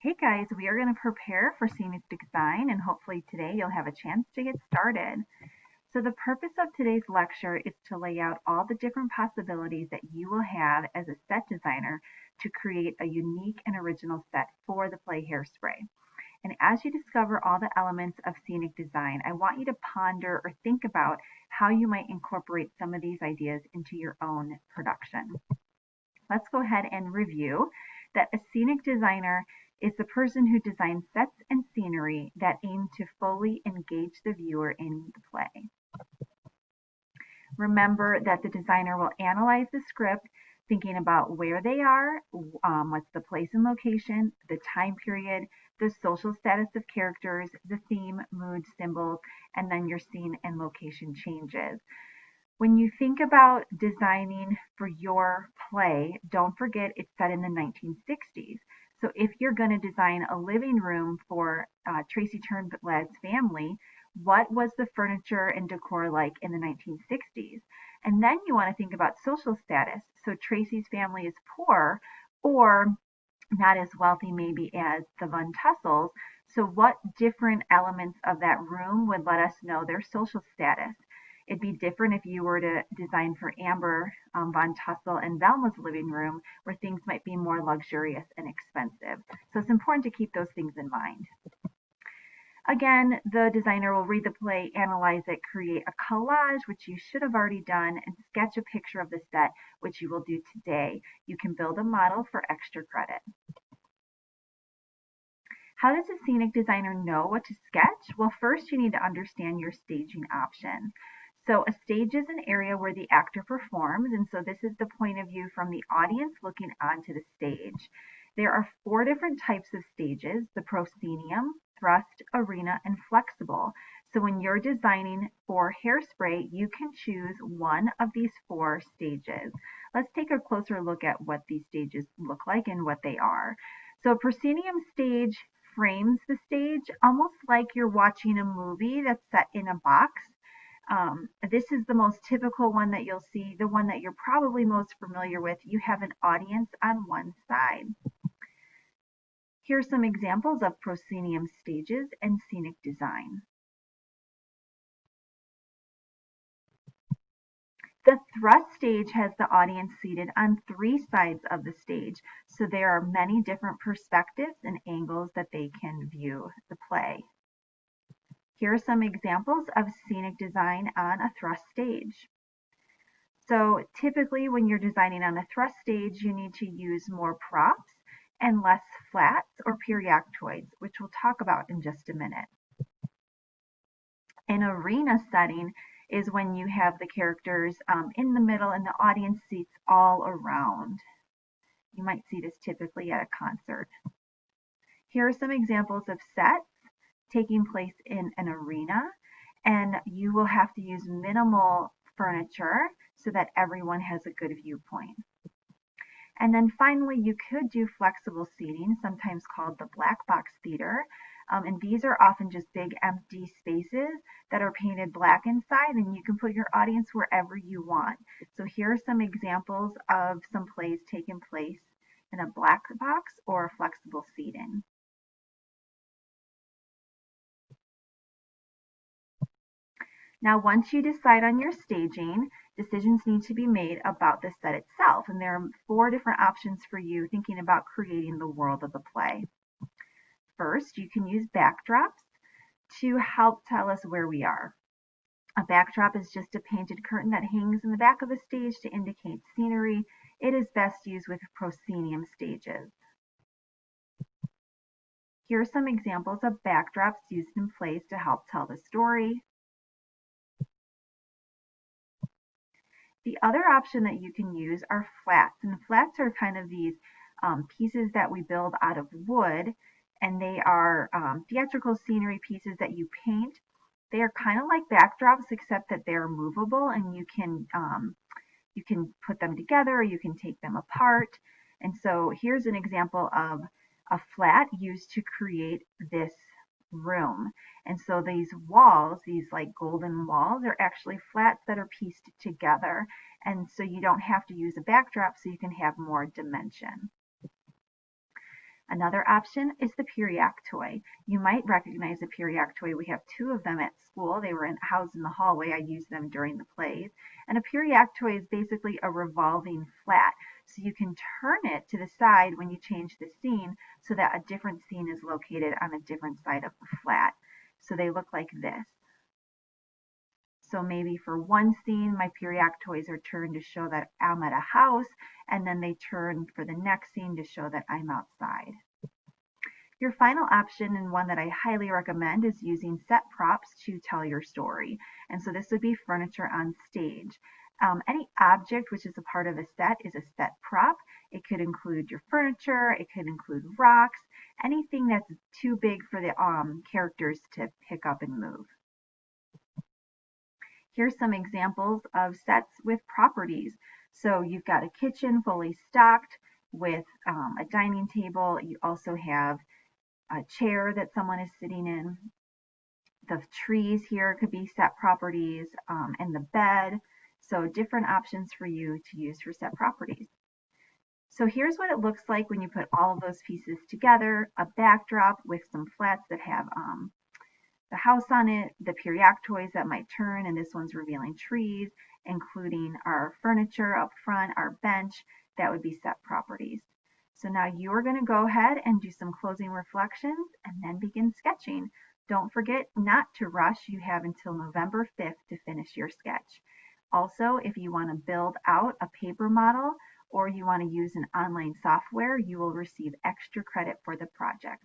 Hey guys, we are going to prepare for scenic design and hopefully today you'll have a chance to get started. So the purpose of today's lecture is to lay out all the different possibilities that you will have as a set designer to create a unique and original set for the play Hairspray. And as you discover all the elements of scenic design, I want you to ponder or think about how you might incorporate some of these ideas into your own production. Let's go ahead and review that a scenic designer is the person who designs sets and scenery that aim to fully engage the viewer in the play. Remember that the designer will analyze the script, thinking about where they are, what's the place and location, the time period, the social status of characters, the theme, mood, symbols, and then your scene and location changes. When you think about designing for your play, don't forget it's set in the 1960s. So if you're going to design a living room for Tracy Turnblad's family, what was the furniture and decor like in the 1960s? And then you want to think about social status. So Tracy's family is poor or not as wealthy maybe as the Von Tussles. So what different elements of that room would let us know their social status? It'd be different if you were to design for Amber Von Tussle and Velma's living room, where things might be more luxurious and expensive. So it's important to keep those things in mind. Again, the designer will read the play, analyze it, create a collage, which you should have already done, and sketch a picture of the set, which you will do today. You can build a model for extra credit. How does a scenic designer know what to sketch? Well, first you need to understand your staging options. So a stage is an area where the actor performs, and so this is the point of view from the audience looking onto the stage. There are 4 different types of stages: the proscenium, thrust, arena, and flexible. So when you're designing for Hairspray, you can choose one of these 4 stages. Let's take a closer look at what these stages look like and what they are. So a proscenium stage frames the stage almost like you're watching a movie that's set in a box. This is the most typical one that you'll see, the one that you're probably most familiar with. You have an audience on one side. Here are some examples of proscenium stages and scenic design. The thrust stage has the audience seated on 3 sides of the stage, so there are many different perspectives and angles that they can view the play. Here are some examples of scenic design on a thrust stage. So typically when you're designing on a thrust stage, you need to use more props and less flats or periactoids, which we'll talk about in just a minute. An arena setting is when you have the characters in the middle and the audience seats all around. You might see this typically at a concert. Here are some examples of sets taking place in an arena, and you will have to use minimal furniture so that everyone has a good viewpoint. And then finally, you could do flexible seating, sometimes called the black box theater. And these are often just big empty spaces that are painted black inside, and you can put your audience wherever you want. So here are some examples of some plays taking place in a black box or flexible seating. Now, once you decide on your staging, decisions need to be made about the set itself. And there are 4 different options for you thinking about creating the world of the play. First, you can use backdrops to help tell us where we are. A backdrop is just a painted curtain that hangs in the back of the stage to indicate scenery. It is best used with proscenium stages. Here are some examples of backdrops used in plays to help tell the story. The other option that you can use are flats, and flats are kind of these pieces that we build out of wood, and they are theatrical scenery pieces that you paint. They are kind of like backdrops, except that they're movable, and you can put them together or you can take them apart. And so here's an example of a flat used to create this room. And so these walls, these like golden walls, are actually flats that are pieced together. And so you don't have to use a backdrop, so you can have more dimension. Another option is the periactoy. You might recognize the periactoy. We have two of them at school. They were housed in the hallway. I used them during the plays. And a periactoy is basically a revolving flat. So you can turn it to the side when you change the scene so that a different scene is located on a different side of the flat. So they look like this. So maybe for one scene, my periactoys are turned to show that I'm at a house, and then they turn for the next scene to show that I'm outside. Your final option, and one that I highly recommend, is using set props to tell your story. And so this would be furniture on stage. Any object which is a part of a set is a set prop. It could include your furniture, it could include rocks, anything that's too big for the characters to pick up and move. Here's some examples of sets with properties. So you've got a kitchen fully stocked with a dining table. You also have a chair that someone is sitting in. The trees here could be set properties, and the bed. So different options for you to use for set properties. So here's what it looks like when you put all of those pieces together. A backdrop with some flats that have the house on it, the periactoys that might turn, and this one's revealing trees, including our furniture up front, our bench, that would be set properties. So now you're going to go ahead and do some closing reflections and then begin sketching. Don't forget not to rush. You have until November 5th to finish your sketch. Also, if you want to build out a paper model or you want to use an online software, you will receive extra credit for the project.